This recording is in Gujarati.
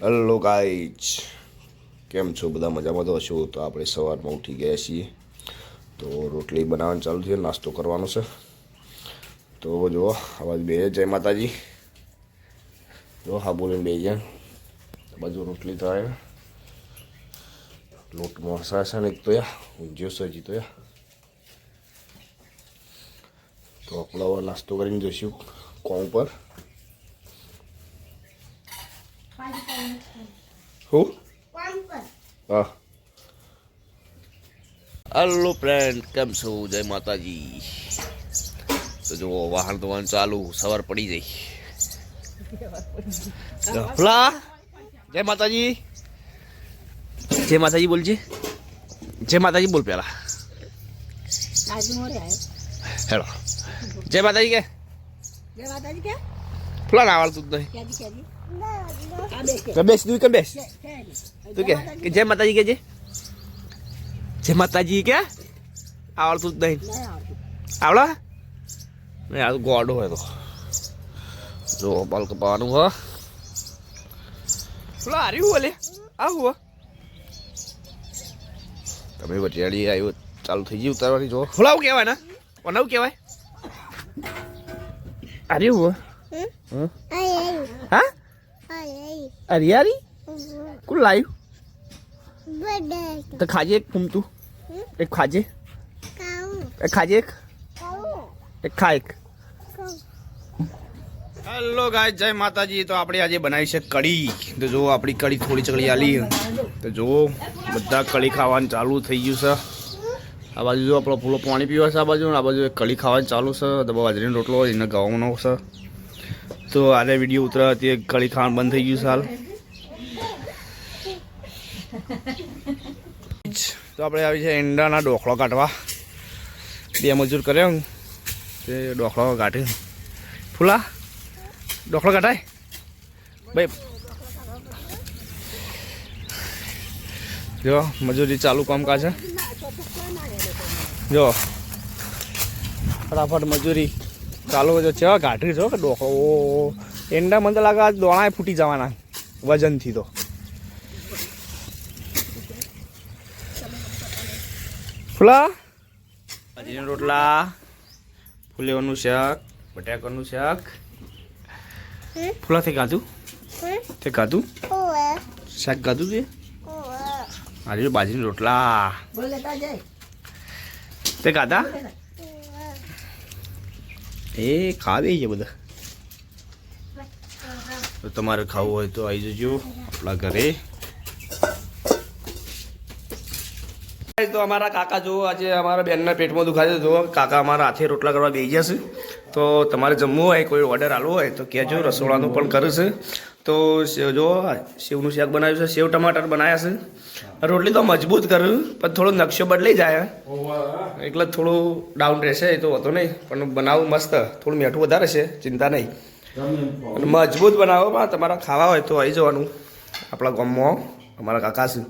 હેલો ગાઈઝ, કેમ છો બધા? મજામાં તો હશો. તો આપણે સવારમાં ઉઠી ગયા છીએ, તો રોટલી બનાવવાનું ચાલુ છે, નાસ્તો કરવાનો છે. તો જુઓ આ બાજુ બે જય માતાજી. જો હા બોલીને બે જણ બાજુ રોટલી થાય, લોટ મસા છે ને એક તો ઊંધિયો છે હજી તો તો આપણે હવે નાસ્તો કરીને જઈશું કોમ પર. હું હા હેલો ફ્રેન્ડ, કેમ છો? જય માતાજી. તો જુઓ વાહન ધોવાનું ચાલુ, સવાર પડી જાય. ભલા જય માતાજી. જય માતાજી બોલજે. જય માતાજી બોલ પેલા. હેલો જય માતાજી કે. જય માતાજી કે. ફલા ના આવડતું જ નહીં. બેસ તું કે બેસ તું કે જય માતાજી કે. જય માતાજી કે આવડતું જ નહીં. આવડે નહીં? આ ગોડો હોય તો જો બાલ કપાવાનું હ. પેલો હાર્યું બોલે આવું તમે વટિયાળી આવ્યું ચાલુ થઈ ગયું ઉતારવાની. જો ફુલાવું કહેવાય ને, કોનાવું કહેવાય? હાર્યું હા હરિયાળી કોણ લાવ્યું? તો ખાજે એક ફૂમતું, એક ખાજે, એક ખાજે, એક ખા એક. હેલો ગાય, જય માતાજી. તો આપણે આજે બનાવી છે કઢી. તો જો આપણી કઢી થોડી ચકડી આલી. તો જુઓ બધા કઢી ખાવાનું ચાલુ થઈ ગયું છે. આ બાજુ જો આપણો ફૂલો પાણી પીવા છે, આ બાજુ કઢી ખાવાનું ચાલુ છે. તો બાજરીનો રોટલો એને ઘઉંનો છે. તો આને વિડીયો ઉતરા હતી, કઢી ખાવાનું બંધ થઈ ગયું છે હાલ. તો આપણે આવી છે ઈંડાના ડોખલો કાઢવા. બે મજૂર કર્યો તે ડોખલો કાઢે. ફૂલા ડોખલો કાઢાય ભાઈ. જો મજૂરી ચાલુ કામકાજ છે. જો ફટાફટ મજૂરી ચાલુ છે. ગાંઠી છો કે ડોખલો ઈંડા મને તો લાગે દોણા ફૂટી જવાના વજનથી. તો ફૂલા બાજરીના રોટલા, ફુલેવાનું શાક, બટાકાનું શાક. ફૂલા તે ખાધું? તે ખાધું શાક ખાધું તે? આજે બાજરીના રોટલા તે ખાધા? એ ખાવે છે બધા. તો તમારે ખાવું હોય તો આવી જજો આપણા ઘરે. તો અમારા કાકા જો આજે અમારા બેનના પેટમાં દુખાય છે. જો કાકા અમારા હાથે રોટલા કરવા બેસી જશે. તો તમારે જમવું હોય, કોઈ ઓર્ડર આલવો હોય તો કહેજો. રસોડાનું પણ કરે છે. તો જો સેવનું શાક બનાવ્યું છે, સેવ ટમાટર બનાવ્યા છે. રોટલી તો મજબૂત કર્યું પણ થોડો નકશો બદલાઈ જાય એટલે થોડું ડાઉન રહેશે. એ તો હોતો નહીં, પણ બનાવું મસ્ત. થોડું મીઠું વધારે છે, ચિંતા નહીં. અને મજબૂત બનાવો. તમારા ખાવા હોય તો આવી જવાનું આપણા ગામમાં. અમારા કાકા છે.